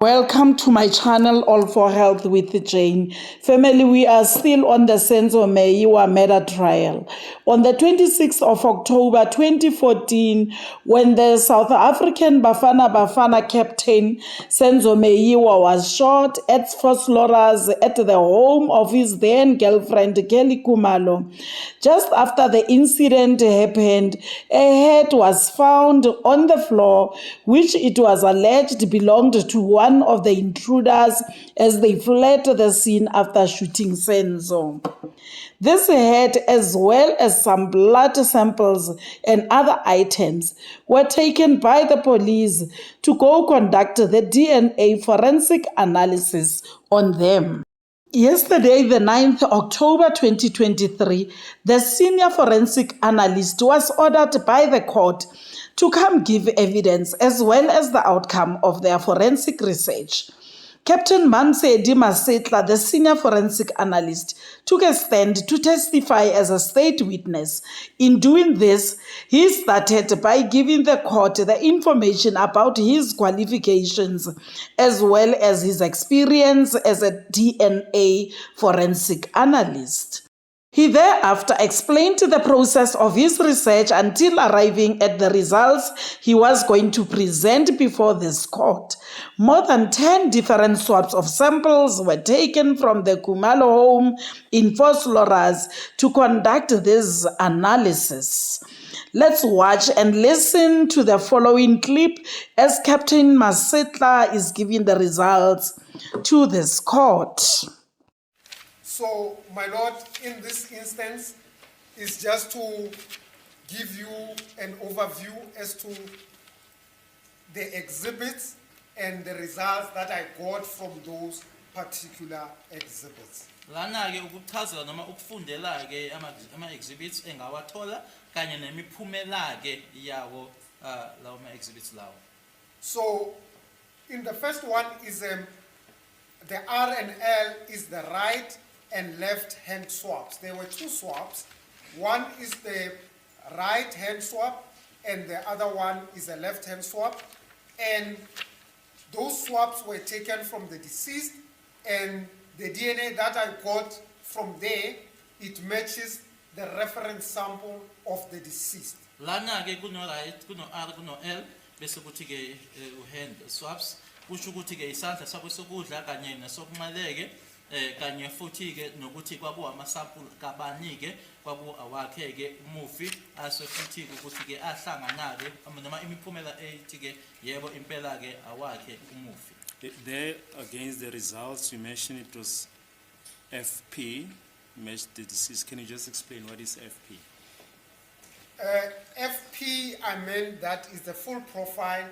Welcome to my channel, All for Health with Jane. Family, we are still on the Senzo Meyiwa murder trial. On the 26th of October 2014, when the South African Bafana captain Senzo Meyiwa was shot at Vosloorus at the home of his then girlfriend Kelly Khumalo. Just after the incident happened, a head was found on the floor, which it was alleged belonged to one of the intruders as they fled the scene after shooting Senzo. This head, as well as some blood samples and other items, were taken by the police to go conduct the DNA forensic analysis on them. Yesterday, the 9th October 2023, the senior forensic analyst was ordered by the court to come give evidence as well as the outcome of their forensic research. Captain Mansedi Masetla, the senior forensic analyst, took a stand to testify as a state witness. In doing this, he started by giving the court the information about his qualifications as well as his experience as a DNA forensic analyst. He thereafter explained the process of his research until arriving at the results he was going to present before this court. More than 10 different swabs of samples were taken from the Khumalo home in Vosloorus to conduct this analysis. Let's watch and listen to the following clip as Captain Masetla is giving the results to this court. So, my Lord, in this instance, is just to give you an overview as to the exhibits and the results that I got from those particular exhibits. Lana-ke ukuchazela noma ukufundela-ke ama-exhibits engawathola kanye nemiphumela-ke yawo lawo ma-exhibits lawo. So, in the first one is the R and L is the right and left hand swabs. There were two swabs. One is the right hand swab and the other one is a left hand swab. And those swabs were taken from the deceased, and the DNA that I got from there, it matches the reference sample of the deceased. Lana-ke kuno right, kuno R, kuno L, bese kuthi-ke hand swabs, kusho ukuthi-ke isandla sakho sokudla kanye nesokunxele-ke kanye futhi-ke nokuthi kwakuwa amasampuli kabani-ke kwakuwa awakhe-ke umufi ase futhi ukuthi-ke ahlangana-ke noma imiphumela ethi-ke yebo impela-ke awakhe umufi. There against the results you mentioned it was FP, matched the deceased. Can you just explain what is FP? FP, I meant that is the full profile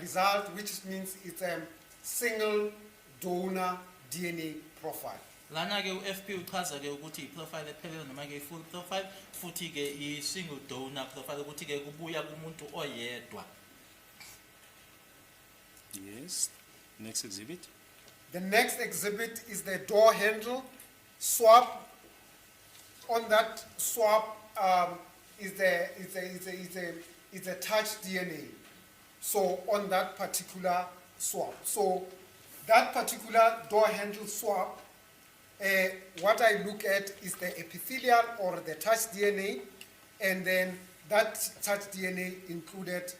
result, which means it's a single donor DNA profile. Lana-ke u-FP uchaza-ke ukuthi i-profile ephelele noma-ke i-full profile futhi-ke i-single donor profile ukuthi-ke kubuya kumuntu oyedwa. Yes. Next exhibit. The next exhibit is the door handle swab. On that swab is a touch DNA. So on that particular swab. So that particular door handle swab, what I look at is the epithelial or the touch DNA, and then that touch DNA included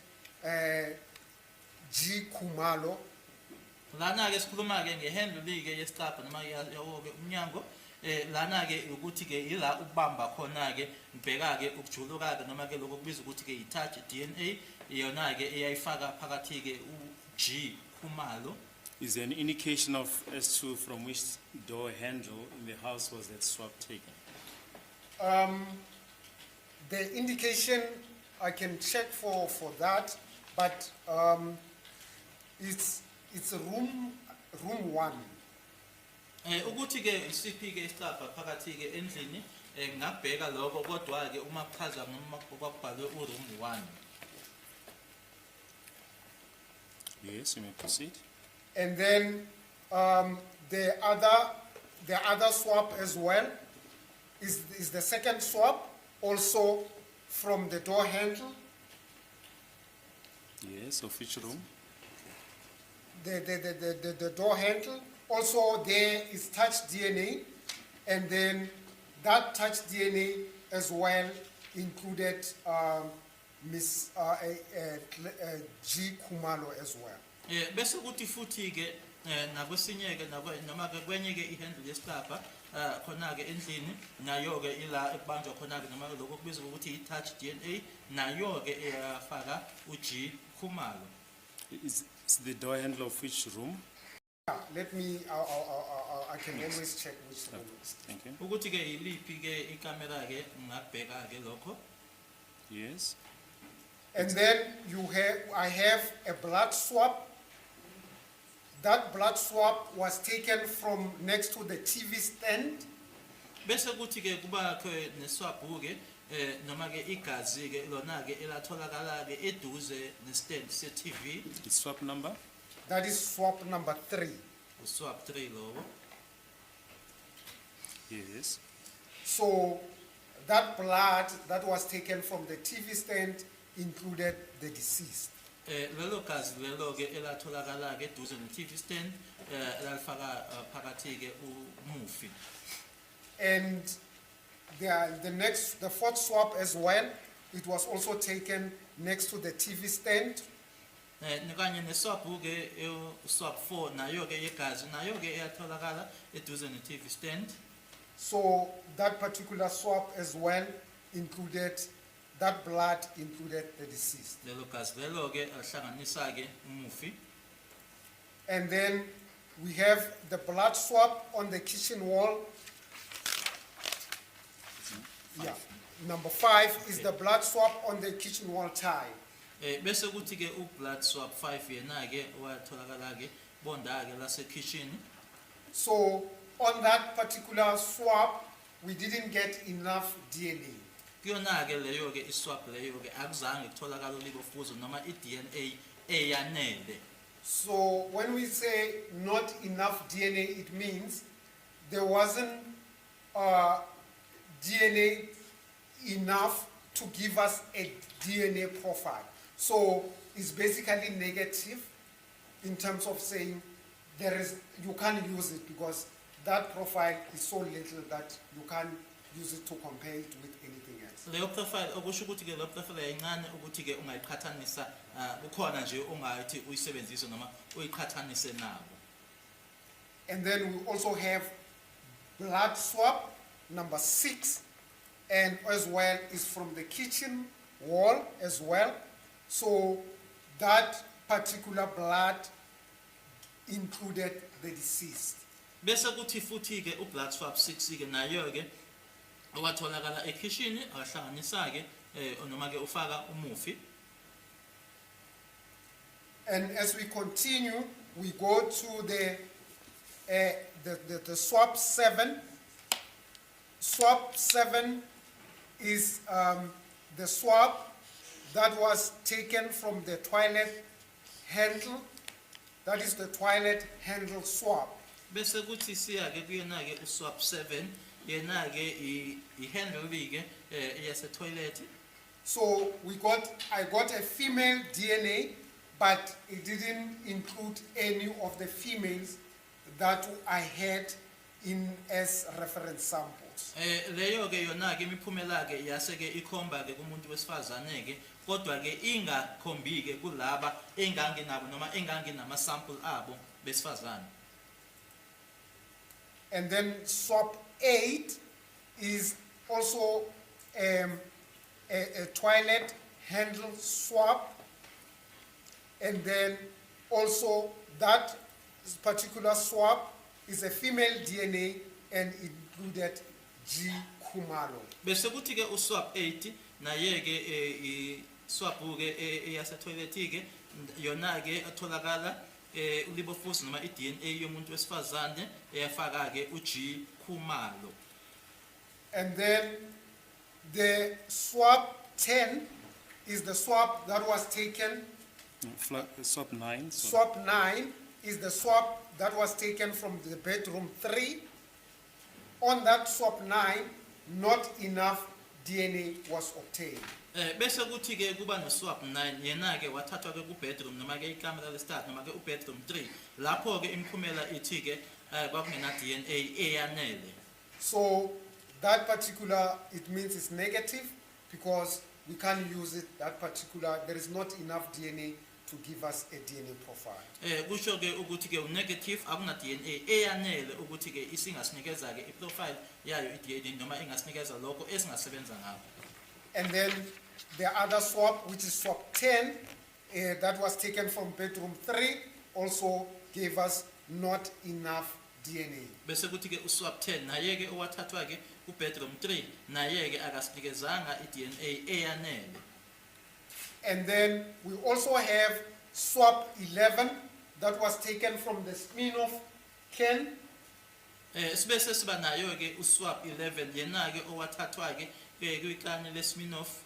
G. Khumalo. Lana-ke sikhuluma-ke ngehandle-ke yesicabha noma yawo-ke umnyango lana-ke ukuthi-ke ila ukubamba khona-ke ngibheka-ke ukujuluka-ke noma-ke lokho kubizwa ukuthi-ke i-touch DNA iyona-ke eyayifaka phakathi-ke u-G. Khumalo. Is there an indication of as to from which door handle in the house was that swab taken? The indication I can check for that, but it's room one. Ukuthi-ke isiphi-ke isicabha phakathi-ke endlini ngingabheka lokho kodwa-ke uma kuchaza noma kwakubhalwe u-room 1. Yes, you may proceed. And then the other swab as well is the second swab, also from the door handle. Yes, of which room? the door handle. Also there is touch DNA, and then that touch DNA as well included Miss G. Kumalo as well. Bese kuthi futhi ke nakwesinye ke noma ke kwenye ke ihandle yesicabha khona ke endlini nayo ke ila ekubanjwa khona ke noma lokho kubizwa ukuthi i-touch DNA nayo ke eyafaka uG Khumalo. Is the door handle of which room? Yeah, let me, I can always check which room it is. Thank you. Ukuthi ke iliphi ke ikamera ke ngabheka ke lokho. Yes. And then I have a blood swab. That blood swab was taken from next to the TV stand. Bese kuthi ke kuba ke neswabhu ke noma ke igazi ke lona ke elatholakala ke eduze nestand se-TV. It's swap number? That is swab number 3. Uswab 3 lowo. Yes. So that blood that was taken from the TV stand included the deceased. Lelo gazi lelo ke elatholakala ke eduze ne-TV stand lalifaka phakathi ke umufi. And the fourth swab as well, it was also taken next to the TV stand. Kanye neswabhu ke swab 4 nayo ke yegazi nayo ke eyatholakala eduze ne-TV stand. So that particular swab as well included, that blood included the deceased. Lelo gazi lelo ke ahlanganisa ke umufi. And then we have the blood swab on the kitchen wall. Yeah, number 5 is the blood swab on the kitchen wall tile. Bese kuthi ke blood swab 5 yena ke watholakala ke bonda ke lase kitchen. So on that particular swab, we didn't get enough DNA. Kuyona ke leyo ke iswab leyo ke akuzange kutholakala ulibofuzo noma i-DNA eyanele. So when we say not enough DNA, it means there wasn't DNA enough to give us a DNA profile. So it's basically negative in terms of saying you can't use it because that profile is so little that you can't use it to compare it with anything else. Leyo profile okusho ukuthi ke leyo profile yayincane ukuthi ke ungayiqhathanisa kukhona nje ongayithi uyisebenzise noma uyiqhathanise nabo. And then we also have blood swab number 6, and as well is from the kitchen wall as well. So that particular blood included the deceased. Bese kuthi futhi ke blood swab 6 ke nayo ke owatholakala ekitchen ahlanganisa ke noma ke ufaka umufi. And as we continue, we go to the swab 7. Swab 7 is the swab that was taken from the toilet handle. That is the toilet handle swab. Bese kuthi siya ke kuyena ke uswab 7 yena ke ihandle ke yase toilet. So I got a female DNA, but it didn't include any of the females that I had in as reference samples. Leyo ke yona ke imiphumela ke yase ke ikhomba ke kumuntu wesifazane ke kodwa ke ingakhombi ke kulaba engangenabo noma engangenama sample abo besifazane. And then swab 8 is also a toilet handle swab, and then also that particular swab is a female DNA and included G. Khumalo. Bese kuthi ke uswab 8 naye ke swab ke eyase toilet ke yona ke atholakala ulibofusi noma iDNA yomuntu wesifazane eyafaka ke uG Khumalo. And then the swab 10 is the swab that was taken. Swap 9. Swab 9 is the swab that was taken from the bedroom 3. On that swab 9, not enough DNA was obtained. Bese kuthi ke kuba no swap 9 yena ke wathathwa ke ku bedroom noma ke ikamera lestart noma ke u bedroom 3 lapho ke imphumela ithi ke kwakungena DNA eyanele. So that particular, it means it's negative because we can't use it, that particular, there is not enough DNA to give us a DNA profile. Kusho ke ukuthi ke negative akuna DNA eyanele ukuthi ke isingasinikeza ke iprofile yayo iDNA noma ingasinikeza lokho esingasebenza ngakho. And then the other swap, which is swap 10, that was taken from bedroom 3, also gave us not enough DNA. Bese kuthi ke uswap 10 naye ke owathathwa ke ku bedroom 3 naye ke akasinikezanga iDNA eyanele. And then we also have swap 11 that was taken from the spin-off Ken. Sibese siba nayo ke uswap 11 yena ke owathathwa ke kwiklani leSminoff.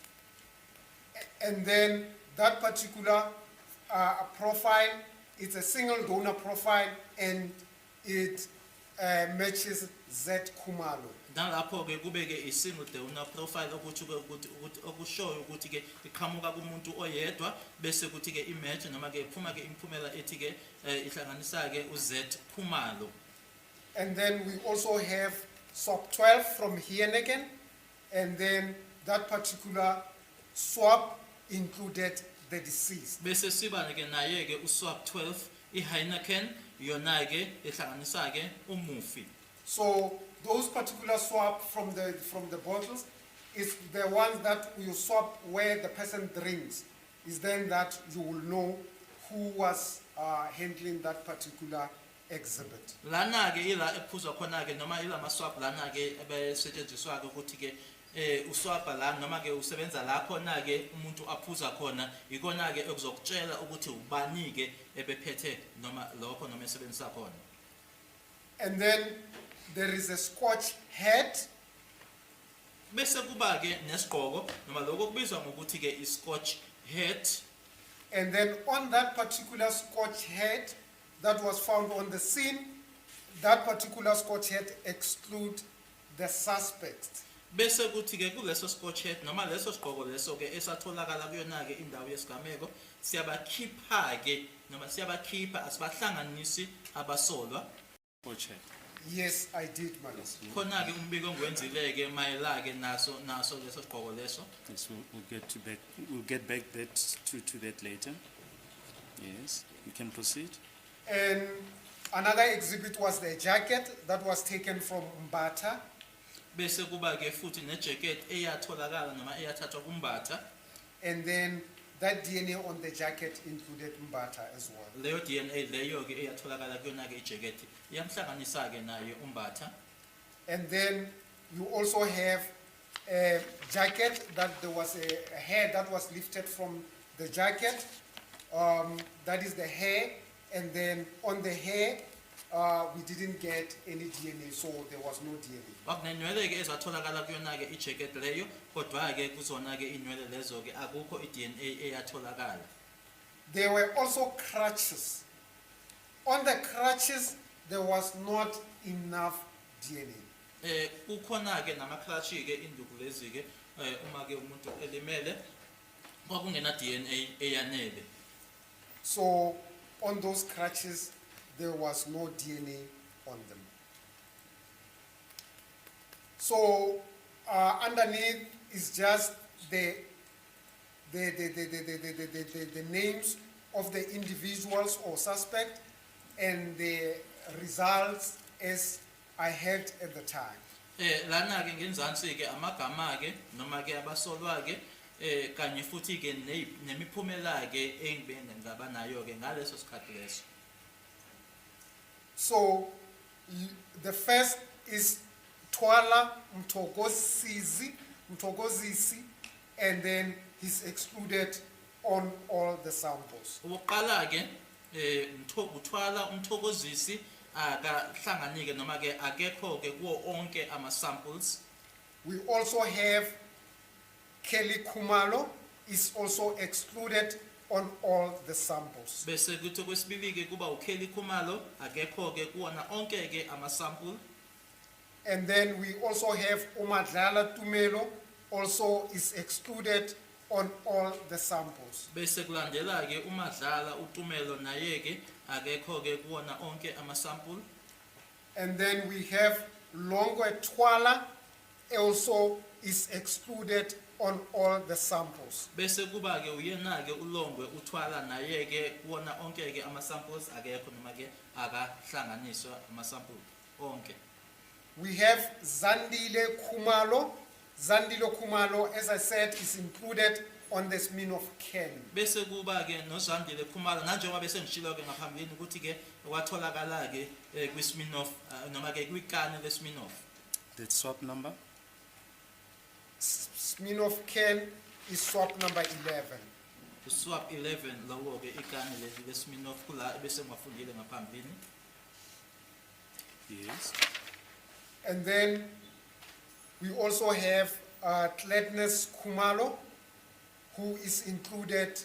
And then that particular profile, it's a single donor profile and it matches Z Khumalo. Nalapho ke kube ke isingle donor profile okuthi ukuthi okushoyo ukuthi ke iqhamuka kumuntu oyedwa bese kuthi ke imatch noma ke iphuma ke imphumela ethi ke ihlanganisa ke uZ Khumalo. And then we also have swap 12 from Hienegen, and then that particular swap included the deceased. Bese siba ke naye ke uswap 12 iHeineken yona ke ihlanganisa ke umufi. So those particular swap from the bottles is the ones that you swap where the person drinks. Is then that you will know who was handling that particular exhibit. Lana ke ila ephuzwa khona ke noma ila maswap lana ke ebesetshenziswa ke ukuthi ke uswapa la noma ke usebenza la khona ke umuntu aphuza khona ikona ke ekuzokutshela ukuthi ubani ke ebephethe noma lokho noma esebenzisa khona. And then there is a Scotch hat. Bese kuba ke nesigqoko noma lokho kubizwa ngokuthi ke iScotch hat. And then on that particular Scotch hat that was found on the scene, that particular Scotch hat exclude the suspect. Bese kuthi ke kuleso Scotch hat noma leso sigqoko leso ke esatholakala kuyona ke indawo yesigameko siyabakhipha ke noma siyabakhipha asibahlanganisi abasolwa. Yes, I did, madam. Khona ke umbiko ngwenzile ke mayela ke naso leso sigqoko leso. Yes, we'll get back to that later. Yes, you can proceed. And another exhibit was the jacket that was taken from Mbata. Bese kuba ke futhi ne jacket eyatholakala noma eyathathwa kuMbatha. And then that DNA on the jacket included Mbata as well. Leyo DNA leyo ke eyatholakala kuyona ke ijacket iyamhlanganisa ke naye uMbatha. And then you also have a jacket that there was a hair that was lifted from the jacket. That is the hair, and then on the hair we didn't get any DNA, so there was no DNA. Wakunenwele ke ezatholakala kuyona ke ijacket leyo kodwa ke kuzona ke inwele lezo ke akukho iDNA eyatholakala. There were also crutches. On the crutches there was not enough DNA. Kukhona ke nama-clutch ke induku lezi ke uma ke umuntu elimele kwakungena DNA eyanele. So on those crutches there was no DNA on them. So underneath is just the names of the individuals or suspect and the results as I had at the time. Lana ke ngenzansi ke amagama ke noma ke abasolwa ke kanye futhi ke nemiphumela ke engibene ngaba nayo ke ngaleso sikhathi leso. So the first is Twala Mtogozisi, and then he's excluded on all the samples. Uqala ke uthwala umthokozisi akahlanganike noma ke akekho ke kuwo onke ama samples. We also have Kelly Khumalo is also excluded on all the samples. Bese kuthi kwesibili ke kuba uKelly Khumalo akekho ke kuwona onke ke ama sample. And then we also have Umadlala Tumelo also is excluded on all the samples. bese kulandela ke uMadlala uTumelo naye ke akekho ke kuwona onke amasample. And then we have Longwe Twala also is excluded on all the samples. Bese kuba ke uyena ke uLongwe uThwala naye ke kuwona onke ke amasamples akekho noma ke akahlanganiswa amasample onke. We have Zandile Khumalo. Zandile Khumalo, as I said, is included on the Smirnoff can. Bese kuba ke noZandile Khumalo nanjengoba bese ngishilo ke ngaphambili ukuthi ke watholakala ke kwiSmirnoff noma ke kwikani leSmirnoff. The swap number? Smirnoff can is swap number 11. Swap 11 lawo ke ikani leSmirnoff kula bese ngafundile ngaphambili. Yes. And then we also have Gladness Khumalo, who is included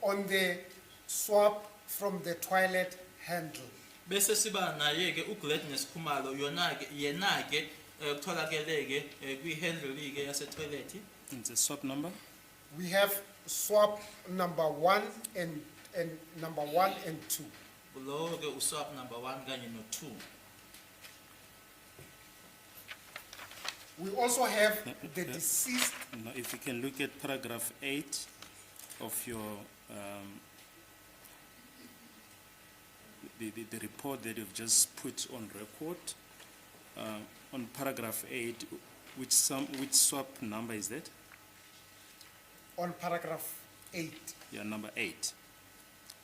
on the swap from the toilet handle. Bese siba naye ke uGladness Khumalo yona ke yena ke kutholakele ke kwihandle ke yase toilet. And the swap number? We have swap number 1 and number 1 and 2. Lo ke uswap number 1 kanye no 2. We also have the deceased. Now, if you can look at paragraph 8 of your the report that you've just put on record, on paragraph 8, which swap number is that? On paragraph 8. Yeah, number 8.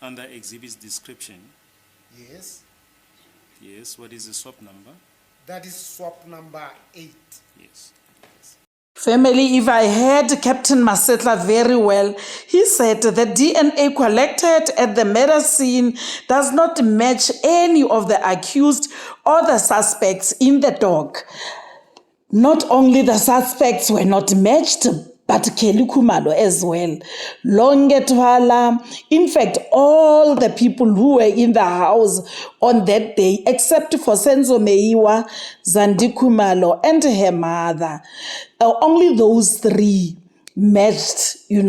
Under exhibit's description. Yes. Yes, what is the swap number? That is swap number 8. Yes. Family, if I heard Captain Masetla very well, he said the DNA collected at the murder scene does not match any of the accused or the suspects in the dog. Not only the suspects were not matched, but Kelly Khumalo as well. Longetwala, in fact, all the people who were in the house on that day, except for Senzo Meyiwa, Zandi Khumalo, and her mother, only those three matched, the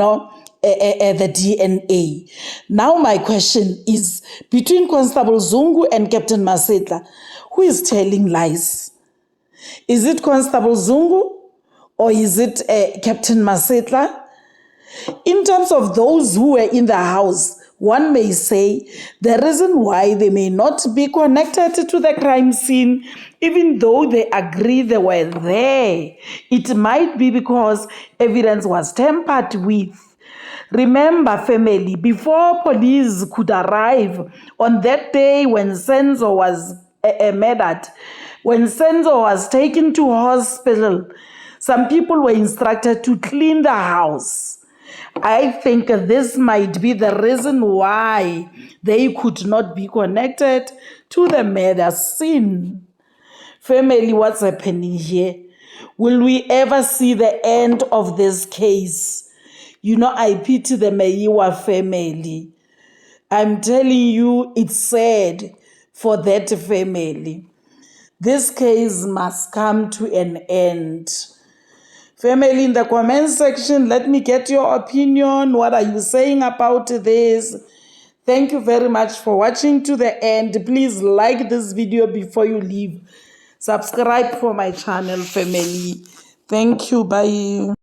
DNA. Now my question is, between Constable Zungu and Captain Masetla, who is telling lies? Is it Constable Zungu? Or is it Captain Masetla? In terms of those who were in the house, one may say the reason why they may not be connected to the crime scene, even though they agree they were there, it might be because evidence was tampered with. Remember, family, before police could arrive on that day when Senzo was murdered, when Senzo was taken to hospital, some people were instructed to clean the house. I think this might be the reason why they could not be connected to the murder scene. Family, what's happening here? Will we ever see the end of this case? I pity the Meyiwa family. I'm telling you, it's sad for that family. This case must come to an end. Family, in the comment section, let me get your opinion. What are you saying about this? Thank you very much for watching to the end. Please like this video before you leave. Subscribe for my channel, family. Thank you. Bye.